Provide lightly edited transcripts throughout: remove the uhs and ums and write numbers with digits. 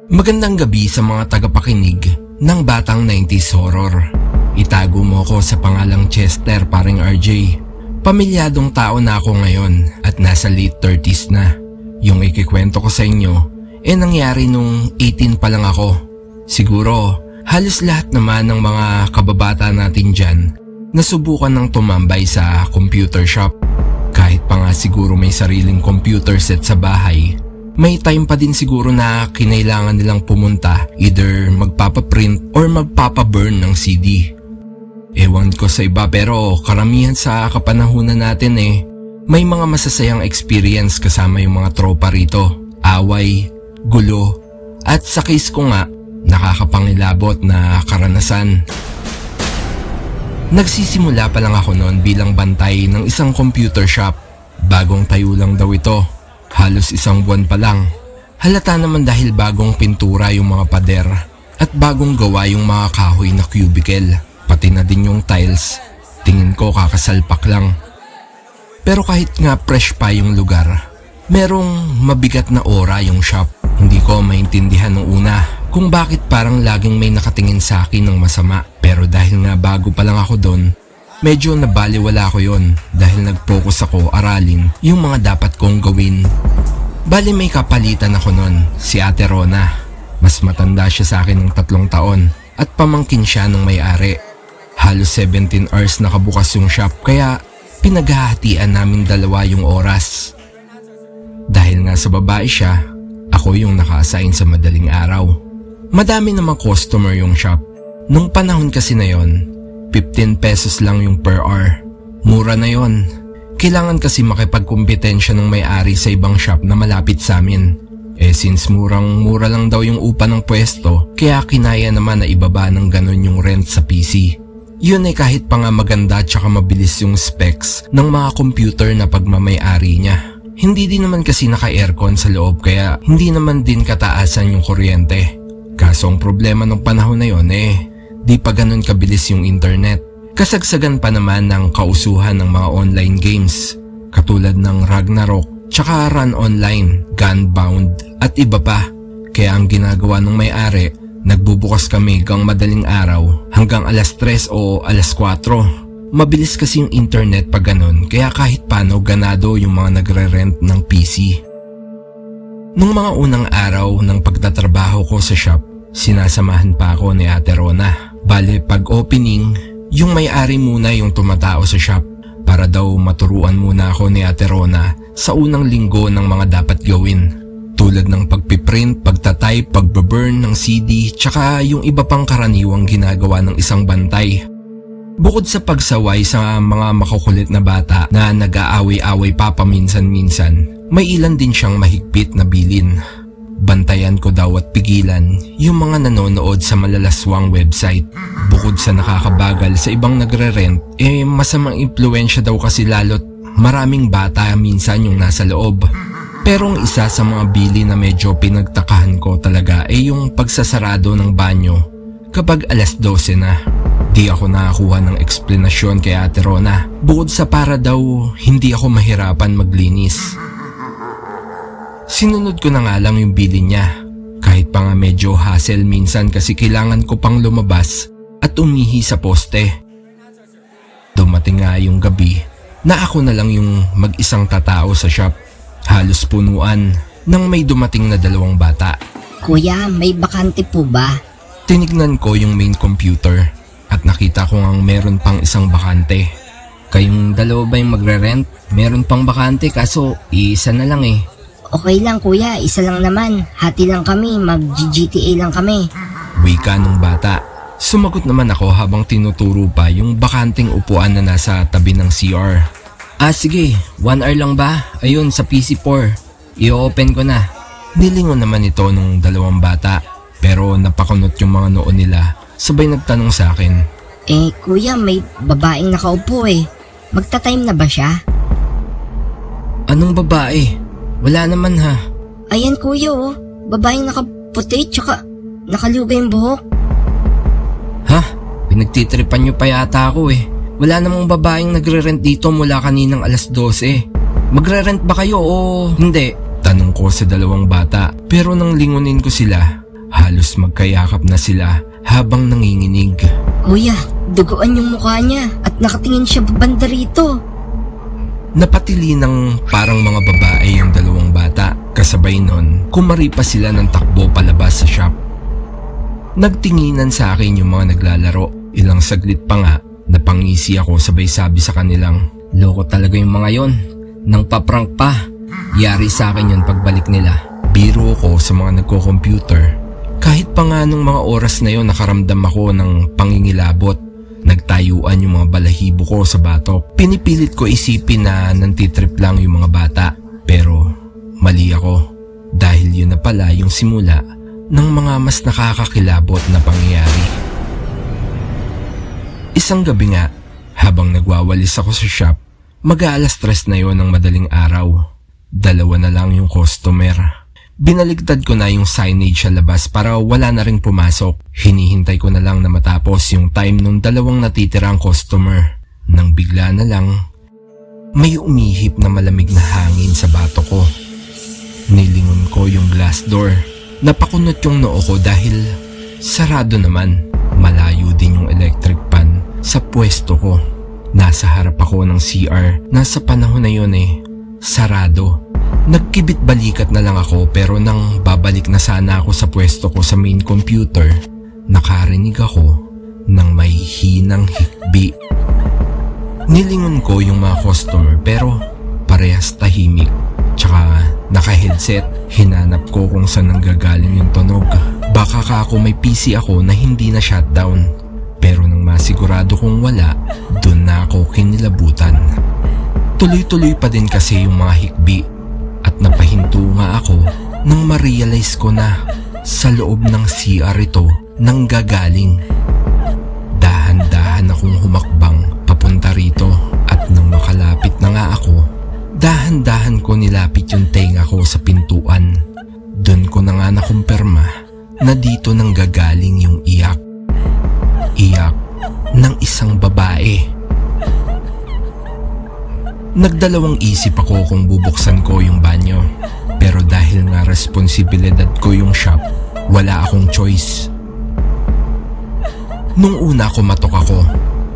Magandang gabi sa mga tagapakinig ng Batang 90s Horror. Itago mo ko sa pangalang Chester, paring RJ. Pamilyadong tao na ako ngayon at nasa late 30s na. Yung ikikwento ko sa inyo nangyari nung 18 pa lang ako. Siguro halos lahat naman ng mga kababata natin dyan nasubukan ng tumambay sa computer shop. Kahit pa nga siguro may sariling computer set sa bahay, may time pa din siguro na kinailangan nilang pumunta, either magpapaprint or magpapaburn ng CD. Ewan ko sa iba pero karamihan sa kapanahunan natin may mga masasayang experience kasama yung mga tropa rito. Away, gulo, at sa case ko nga, nakakapangilabot na karanasan. Nagsisimula pa lang ako noon bilang bantay ng isang computer shop. Bagong tayo lang daw ito. Halos isang buwan pa lang. Halata naman dahil bagong pintura yung mga pader at bagong gawa yung mga kahoy na cubicle. Pati na din yung tiles. Tingin ko kakasalpak lang. Pero kahit nga fresh pa yung lugar, merong mabigat na aura yung shop. Hindi ko maintindihan nung una kung bakit parang laging may nakatingin sa akin ng masama. Pero dahil nga bago pa lang ako doon, medyo nabaliwala ko yon dahil nag-focus ako aralin yung mga dapat kong gawin. Bali may kapalitan ako nun, si Ate Rona. Mas matanda siya sa akin ng 3 taon at pamangkin siya ng may-ari. Halos 17 hours nakabukas yung shop kaya pinaghahatian namin dalawa yung oras. Dahil nga sa babae siya, ako yung naka-assign sa madaling araw. Madami namang customer yung shop. Nung panahon kasi na yon, 15 pesos lang yung per hour. Mura na yon. Kailangan kasi makipagkumpetensya ng may-ari sa ibang shop na malapit sa amin. Since mura lang daw yung upa ng pwesto, kaya kinaya naman na ibaba ng ganun yung rent sa PC. Yun kahit pa nga maganda at saka mabilis yung specs ng mga computer na pagmamay-ari niya. Hindi din naman kasi naka-aircon sa loob kaya hindi naman din kataasan yung kuryente. Kaso ang problema ng panahon na yon di pa ganun kabilis yung internet. Kasagsagan pa naman ng kausuhan ng mga online games katulad ng Ragnarok, tsaka Run Online, Gunbound at iba pa. Kaya ang ginagawa ng may-ari, nagbubukas kami hanggang madaling araw hanggang alas 3 o alas 4. Mabilis kasi yung internet pag ganun kaya kahit paano ganado yung mga nagre-rent ng PC. Nung mga unang araw ng pagtatrabaho ko sa shop, sinasamahan pa ako ni Ate Rona. Bale pag opening, yung may-ari muna yung tumatao sa shop para daw maturuan muna ako ni Ate Rona sa unang linggo ng mga dapat gawin. Tulad ng pagpiprint, pagtatype, pagbaburn ng CD, tsaka yung iba pang karaniwang ginagawa ng isang bantay. Bukod sa pagsaway sa mga makukulit na bata na nag-aaway-away pa paminsan-minsan, may ilan din siyang mahigpit na bilin. Bantayan ko daw at pigilan yung mga nanonood sa malalaswang website. Bukod sa nakakabagal sa ibang nagre-rent, masamang impluensya daw kasi lalo't maraming bata minsan yung nasa loob. Pero ang isa sa mga bili na medyo pinagtakahan ko talaga yung pagsasarado ng banyo kapag alas 12 na. Di ako nakakuha ng eksplanasyon kay Ate Rona. Bukod sa para daw hindi ako mahirapan maglinis. Sinunod ko na nga lang yung bilin niya. Kahit pa nga medyo hassle minsan kasi kailangan ko pang lumabas at umihi sa poste. Dumating nga yung gabi na ako na lang yung mag-isang tatao sa shop. Halos punuan nang may dumating na 2 bata. Kuya, may bakante po ba? Tinignan ko yung main computer at nakita ko ngang meron pang isang bakante. Kayong dalawa ba yung magre-rent? Meron pang bakante kaso isa na lang Okay lang kuya, isa lang naman. Hati lang kami, mag-GTA lang kami. Wika nung bata. Sumagot naman ako habang tinuturo pa yung bakanting upuan na nasa tabi ng CR. Sige, 1 hour lang ba? Ayun, sa PC4. I-open ko na. Nilingon naman ito nung 2 bata. Pero napakunot yung mga noo nila. Sabay nagtanong sa akin. Kuya, may babaeng nakaupo Magta-time na ba siya? Anong babae? Wala naman ha. Ayan kuya babaeng nakaputi tsaka nakalugay yung buhok. Ha? Pinagtitripan niyo pa yata ako Wala namang babaeng nagre-rent dito mula kaninang alas 12. Magre-rent ba kayo o hindi? Tanong ko sa 2 bata. Pero nang lingunin ko sila, Halos magkayakap na sila habang nanginginig. Kuya, duguan yung mukha niya at nakatingin siya banda rito. Napatili ng parang mga babae yung dalawang bata. Kasabay nun, kumari pa sila ng takbo palabas sa shop. Nagtinginan sa akin yung mga naglalaro. Ilang saglit pa nga, napangisi ako sabay sabi sa kanilang, Loko talaga yung mga yon. Nang paprank pa. Yari sa akin yun pagbalik nila. biro ko sa mga nagko-computer. Kahit pa nga nung mga oras na yon nakaramdam ako ng pangingilabot. Nagtayuan yung mga balahibo ko sa batok. Pinipilit ko isipin na nantitrip lang yung mga bata. Pero mali ako. Dahil yun na pala yung simula ng mga mas nakakakilabot na pangyayari. Isang gabi nga, habang nagwawalis ako sa shop, mag-aalas 3 na yon ng madaling araw. 2 na lang yung customer. Binaligtad ko na yung signage sa labas para wala na ring pumasok. Hinihintay ko na lang na matapos yung time nung 2 natitirang customer. Nang bigla na lang, may umihip na malamig na hangin sa bato ko. Nilingon ko yung glass door. Napakunot yung noo ko dahil sarado naman. Malayo din yung electric pan sa pwesto ko. Nasa harap ako ng CR. Nasa panahon na yun sarado. Nagkibit balikat na lang ako pero nang babalik na sana ako sa pwesto ko sa main computer, nakarinig ako ng may hinang hikbi. Nilingon ko yung mga customer pero parehas tahimik. Tsaka naka-headset, hinanap ko kung saan nanggagaling yung tunog. Baka ka ako may PC ako na hindi na shutdown. Pero nang masigurado kong wala, dun na ako kinilabutan. Tuloy-tuloy pa din kasi yung mga hikbi. At napahinto nga ako nang ma-realize ko na sa loob ng CR ito nanggagaling. Dahan-dahan akong humakbang papunta rito at nang makalapit na nga ako, dahan-dahan ko nilapit yung tenga ko sa pintuan. Doon ko na nga nakumpirma na dito nanggagaling yung iyak. Iyak ng isang babae. Nagdalawang isip ako kung bubuksan ko yung banyo. Pero dahil nga responsibilidad ko yung shop, wala akong choice. Nung una kumatok ako,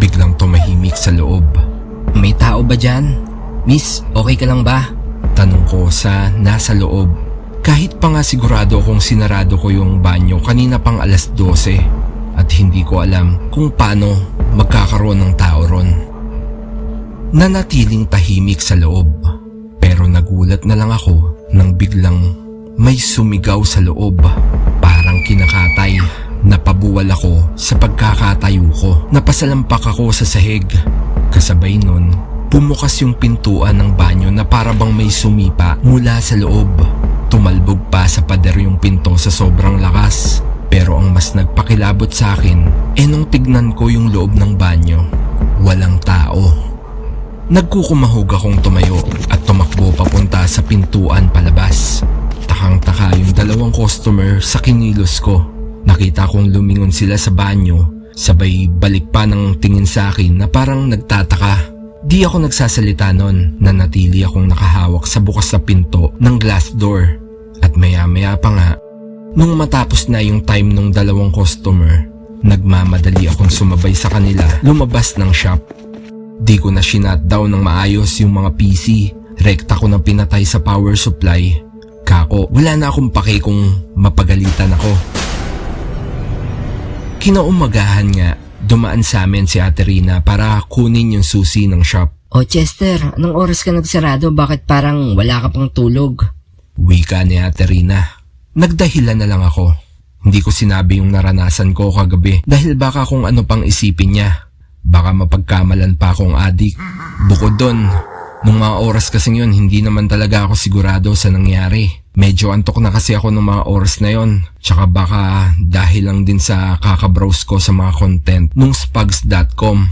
biglang tumahimik sa loob. May tao ba dyan? Miss, okay ka lang ba? Tanong ko sa nasa loob. Kahit pa nga sigurado kung sinarado ko yung banyo kanina pang alas 12 at hindi ko alam kung paano magkakaroon ng tao ron. Nanatiling tahimik sa loob pero nagulat na lang ako nang biglang may sumigaw sa loob. Parang kinakatay. Napabuwal ako sa pagkakatayo ko. Napasalampak ako sa sahig. Kasabay nun, bumukas yung pintuan ng banyo na para bang may sumipa mula sa loob. Tumalbog pa sa pader yung pinto sa sobrang lakas. Pero ang mas nagpakilabot sa akin nung tignan ko yung loob ng banyo, walang tao. Nagkukumahog akong tumayo at tumakbo papunta sa pintuan palabas. Takang-taka yung 2 customer sa kinilos ko. Nakita kong lumingon sila sa banyo, sabay balik pa ng tingin sa akin na parang nagtataka. Di ako nagsasalita nun, nanatili akong nakahawak sa bukas na pinto ng glass door. At maya-maya pa nga, nung matapos na yung time ng 2 customer, nagmamadali akong sumabay sa kanila lumabas ng shop. Di ko na shinutdown ng maayos yung mga PC. Rekta ko nang pinatay sa power supply. Kako, wala na akong pake kung mapagalitan ako. Kinaumagahan nga, dumaan sa amin si Ate Rina para kunin yung susi ng shop. O Chester, anong oras ka nagsarado? Bakit parang wala ka pang tulog? Wika ni Ate Rina. Nagdahilan na lang ako. Hindi ko sinabi yung naranasan ko kagabi dahil baka kung ano pang isipin niya. Baka mapagkamalan pa akong adik. Bukod doon, nung mga oras kasing yun, hindi naman talaga ako sigurado sa nangyari. Medyo antok na kasi ako nung mga oras na yon. Tsaka baka dahil lang din sa kakabrowse ko sa mga content nung spugs.com.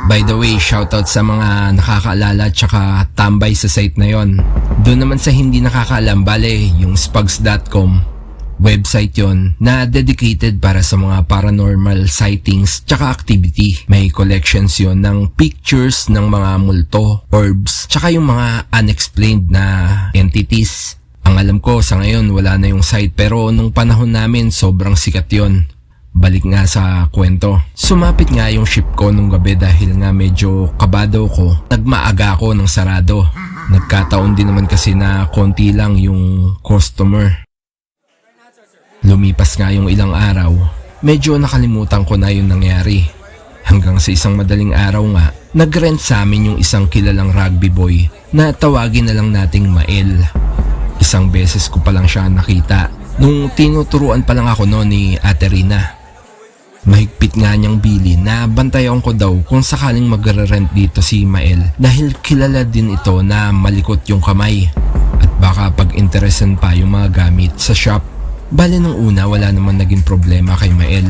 By the way, shoutout sa mga nakakaalala tsaka tambay sa site na yon. Doon naman sa hindi nakakaalam, bale, yung spugs.com. Website yon na dedicated para sa mga paranormal sightings tsaka activity. May collections yon ng pictures ng mga multo, orbs, tsaka yung mga unexplained na entities. Ang alam ko sa ngayon wala na yung site pero nung panahon namin sobrang sikat yon. Balik nga sa kwento. Sumapit nga yung ship ko nung gabi dahil nga medyo kabado ko. Nagmaaga ako ng sarado. Nagkataon din naman kasi na konti lang yung customer. Lumipas nga yung ilang araw. Medyo nakalimutan ko na yung nangyari. Hanggang sa isang madaling araw nga, nag-rent sa amin yung isang kilalang rugby boy na tawagin na lang nating Mael. Isang beses ko pa lang siya nakita nung tinuturuan pa lang ako noon ni Ate Rina. Mahigpit nga niyang bili na bantayan ko daw kung sakaling magre-rent dito si Mael dahil kilala din ito na malikot yung kamay at baka pag-interesan pa yung mga gamit sa shop. Bale nung una wala naman naging problema kay Mael.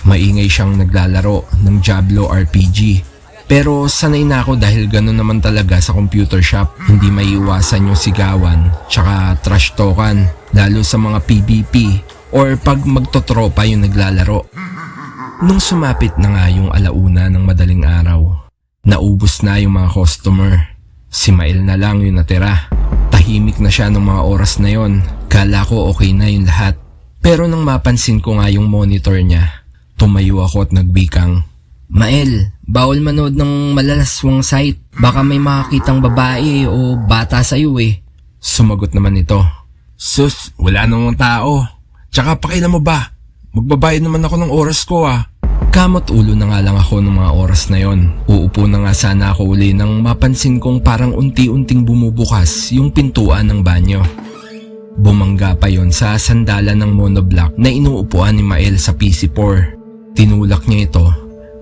Maingay siyang naglalaro ng Diablo RPG. Pero sanay na ako dahil gano'n naman talaga sa computer shop. Hindi maiiwasan yung sigawan tsaka trash talkan lalo sa mga PvP or pag magtotropa yung naglalaro. Nung sumapit na nga yung alauna ng madaling araw, naubos na yung mga customer. Si Mael na lang yung natira. Tahimik na siya ng mga oras na yon. Kala ko okay na yung lahat. Pero nang mapansin ko nga yung monitor niya, tumayo ako at nagbikang, Mael, bawal manood ng malalaswang site. Baka may makakitang babae o bata sa'yo eh. Sumagot naman ito, Sus, wala namang tao. Tsaka pakailan mo ba? Magbabayad naman ako ng oras ko ah. Kamot ulo na nga lang ako ng mga oras na yon. Uupo na nga sana ako uli nang mapansin kong parang unti-unting bumubukas yung pintuan ng banyo. Bumangga pa yon sa sandalan ng monoblock na inuupuan ni Mael sa PC4. Tinulak niya ito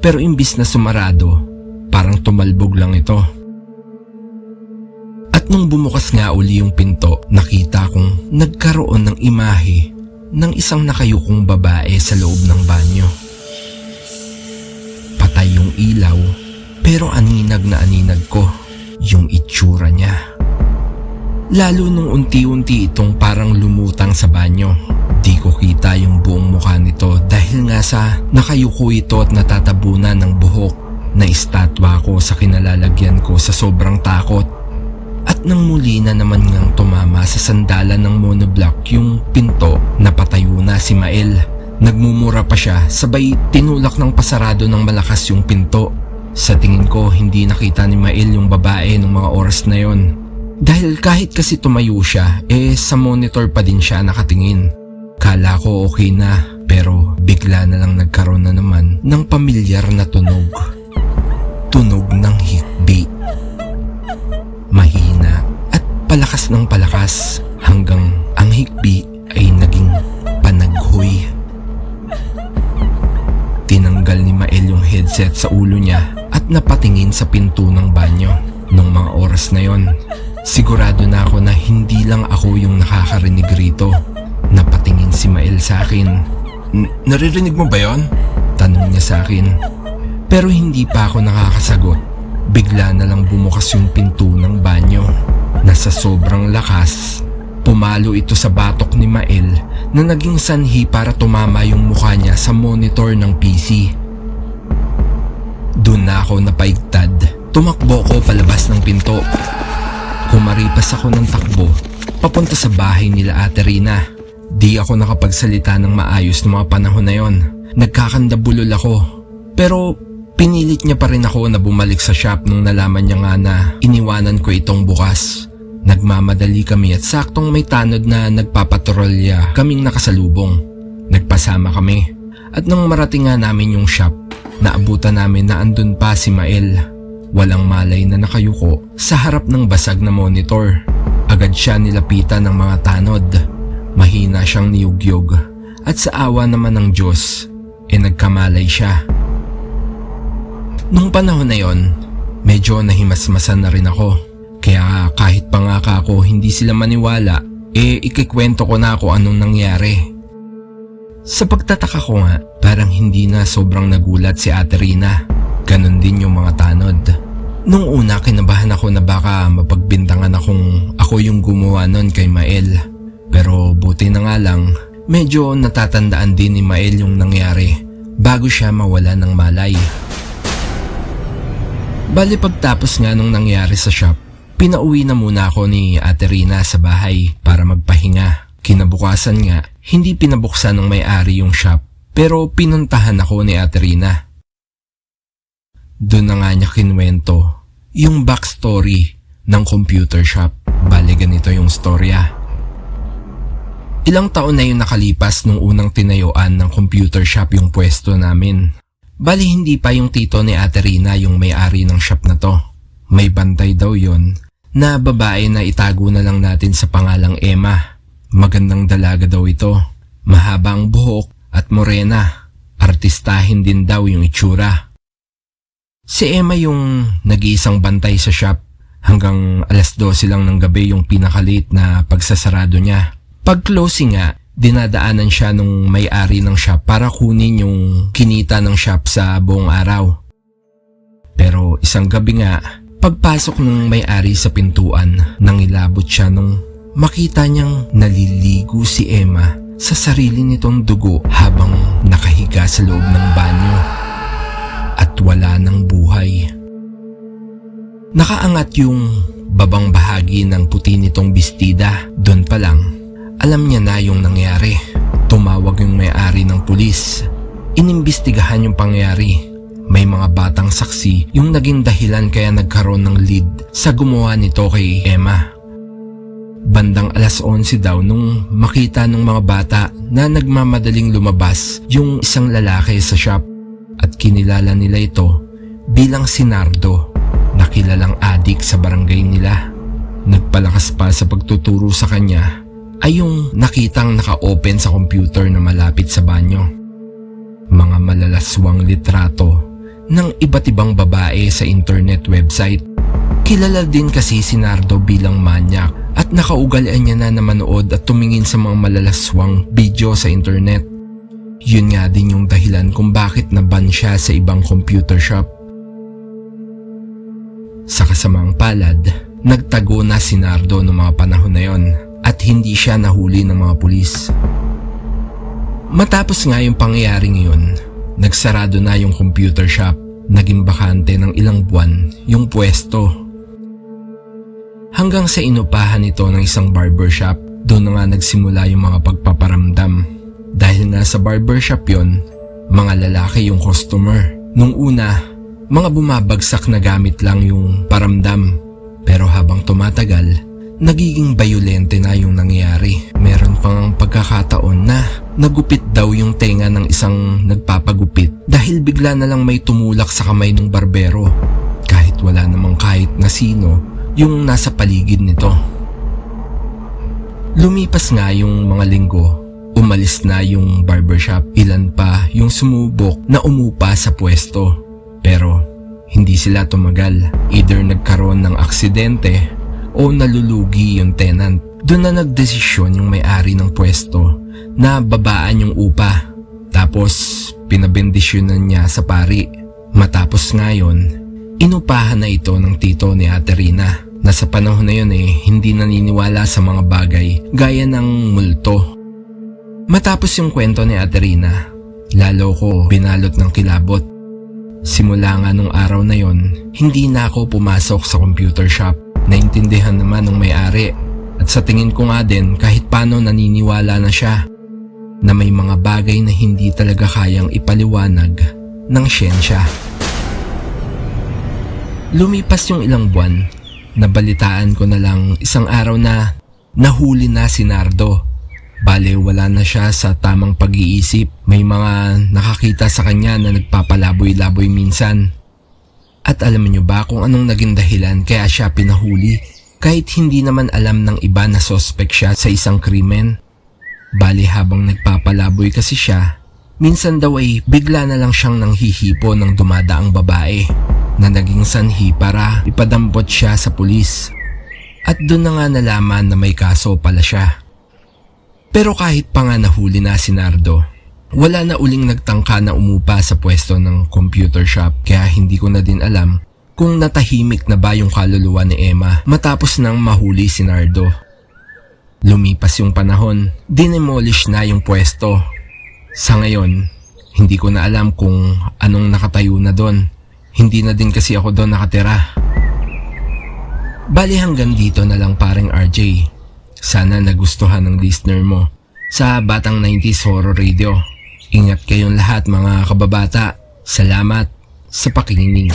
pero imbis na sumarado, parang tumalbog lang ito. At nung bumukas nga uli yung pinto, nakita kong nagkaroon ng imahe ng isang nakayukong babae sa loob ng banyo. Patay yung ilaw pero aninag na aninag ko yung itsura niya. Lalo nung unti-unti itong parang lumutang sa banyo. Di ko kita yung buong mukha nito dahil nga sa nakayuko ito at natatabunan ng buhok na estatwa ko sa kinalalagyan ko sa sobrang takot. At nang muli na naman ngang tumama sa sandalan ng monoblock yung pinto, napatayo na si Mael. Nagmumura pa siya sabay tinulak ng pasarado ng malakas yung pinto. Sa tingin ko hindi nakita ni Mael yung babae ng mga oras na yon. Dahil kahit kasi tumayo siya, sa monitor pa din siya nakatingin. Kala ko okay na pero bigla na lang nagkaroon na naman ng pamilyar na tunog. Tunog ng hikbi. Mahina at palakas ng palakas hanggang ang hikbi ay naging panaghoy. Tinanggal ni Mael yung headset sa ulo niya at napatingin sa pinto ng banyo. Nung mga oras na yon, sigurado na ako na hindi lang ako yung nakakarinig rito. Napatingin si Mael sa akin. Naririnig mo ba yon? Tanong niya sa akin. Pero hindi pa ako nakakasagot. Bigla na lang bumukas yung pinto ng banyo. Nasa sobrang lakas, pumalo ito sa batok ni Mael na naging sanhi para tumama yung mukha niya sa monitor ng PC. Doon na ako napaigtad. Tumakbo ko palabas ng pinto. Kumaripas ako ng takbo papunta sa bahay nila Ate Rina. Di ako nakapagsalita ng maayos ng mga panahon na yon. Nagkakandabulol ako. Pero pinilit niya pa rin ako na bumalik sa shop nung nalaman niya nga na iniwanan ko itong bukas. Nagmamadali kami at saktong may tanod na nagpapatrolya kaming nakasalubong. Nagpasama kami at nang marating nga namin yung shop, naabutan namin na andun pa si Mael. Walang malay na nakayuko sa harap ng basag na monitor. Agad siya nilapitan ng mga tanod. Mahina siyang niyugyog at sa awa naman ng Diyos, nagkamalay siya. Nung panahon na yon, medyo nahimasmasan na rin ako. Kaya kahit pangaka ko hindi sila maniwala, ikikwento ko na ako anong nangyari. Sa pagtataka ko nga, parang hindi na sobrang nagulat si Ate Rina. Ganon din yung mga tanod. Nung una kinabahan ako na baka mapagbintangan akong ako yung gumawa nun kay Mael. Pero buti na nga lang, medyo natatandaan din ni Mael yung nangyari bago siya mawala ng malay. Bali pagtapos nga nung nangyari sa shop, Pinauwi na muna ako ni Ate Rina sa bahay para magpahinga. Kinabukasan nga, hindi pinabuksan ng may-ari yung shop pero pinuntahan ako ni Ate Rina. Doon na nga niya kinwento yung backstory ng computer shop. Bale ganito yung storya. Ilang taon na yung nakalipas nung unang tinayuan ng computer shop yung pwesto namin. Bale hindi pa yung tito ni Ate Rina yung may-ari ng shop na to. May bantay daw yon na babae na itago na lang natin sa pangalang Emma. Magandang dalaga daw ito. Mahaba ang buhok at morena. Artistahin din daw yung itsura. Si Emma yung nag-iisang bantay sa shop. Hanggang 12:00 lang ng gabi yung pinaka-late na pagsasarado niya. Pag closing nga, dinadaanan siya nung may-ari ng shop para kunin yung kinita ng shop sa buong araw. Pero isang gabi nga, pagpasok ng may-ari sa pintuan, nangilabot siya nung makita niyang naliligo si Emma sa sarili nitong dugo habang nakahiga sa loob ng banyo. At wala ng buhay. Nakaangat yung babang bahagi ng puti nitong bestida. Doon pa lang, alam niya na yung nangyari. Tumawag yung may-ari ng pulis. Inimbestigahan yung pangyari. May mga batang saksi yung naging dahilan kaya nagkaroon ng lead sa gumawa nito kay Emma. Bandang 11:00 daw nung makita ng mga bata na nagmamadaling lumabas yung isang lalaki sa shop at kinilala nila ito bilang si Nardo na kilalang adik sa barangay nila. Nagpalakas pa sa pagtuturo sa kanya ay yung nakitang naka-open sa computer na malapit sa banyo. Mga malalaswang litrato ng iba't ibang babae sa internet website. Kilala din kasi si Nardo bilang manyak at nakaugalian niya na manood at tumingin sa mga malalaswang video sa internet. Yun nga din yung dahilan kung bakit naban siya sa ibang computer shop. Sa kasamaang palad, nagtago na si Nardo noong mga panahon na yon at hindi siya nahuli ng mga pulis. Matapos nga yung pangyayaring yun, nagsarado na yung computer shop. Naging bakante ng ilang buwan yung pwesto. Hanggang sa inupahan ito ng isang barbershop, doon na nga nagsimula yung mga pagpaparamdam. Dahil nga sa barbershop yon, mga lalaki yung customer. Nung una, mga bumabagsak na gamit lang yung paramdam. Pero habang tumatagal, nagiging bayolente na yung nangyayari. Meron pang pagkakataon na nagupit daw yung tenga ng isang nagpapagupit dahil bigla na lang may tumulak sa kamay ng barbero kahit wala namang kahit na sino yung nasa paligid nito. Lumipas nga yung mga linggo, umalis na yung barbershop. Ilan pa yung sumubok na umupa sa pwesto pero hindi sila tumagal. Either nagkaroon ng aksidente o nalulugi yung tenant. Doon na nagdesisyon yung may-ari ng pwesto na babaan yung upa. Tapos pinabendisyonan niya sa pari. Matapos ngayon, inupahan na ito ng tito ni Ate Rina na sa panahon na yun hindi naniniwala sa mga bagay gaya ng multo. Matapos yung kwento ni Ate Rina, lalo ko binalot ng kilabot. Simula nga nung araw na yon, hindi na ako pumasok sa computer shop. Naintindihan naman ng may-ari at sa tingin ko nga din kahit paano naniniwala na siya na may mga bagay na hindi talaga kayang ipaliwanag ng siyensya. Lumipas yung ilang buwan, nabalitaan ko na lang isang araw na nahuli na si Nardo. Bale wala na siya sa tamang pag-iisip. May mga nakakita sa kanya na nagpapalaboy-laboy minsan. At alam niyo ba kung anong naging dahilan kaya siya pinahuli? Kahit hindi naman alam ng iba na suspect siya sa isang krimen. Bali habang nagpapalaboy kasi siya, minsan daw ay bigla na lang siyang nanghihipo ng dumadaang babae na naging sanhi para ipadampot siya sa pulis. At doon na nga nalaman na may kaso pala siya. Pero kahit pa nga nahuli na si Nardo, wala na uling nagtangka na umupa sa pwesto ng computer shop kaya hindi ko na din alam kung natahimik na ba yung kaluluwa ni Emma matapos nang mahuli si Nardo. Lumipas yung panahon, dinemolish na yung pwesto. Sa ngayon, hindi ko na alam kung anong nakatayo na doon. Hindi na din kasi ako doon nakatira. Bali hanggang dito na lang paring RJ. Sana nagustuhan ng listener mo sa Batang 90s Horror Radio. Ingat kayong lahat mga kababata. Salamat sa pakikinig.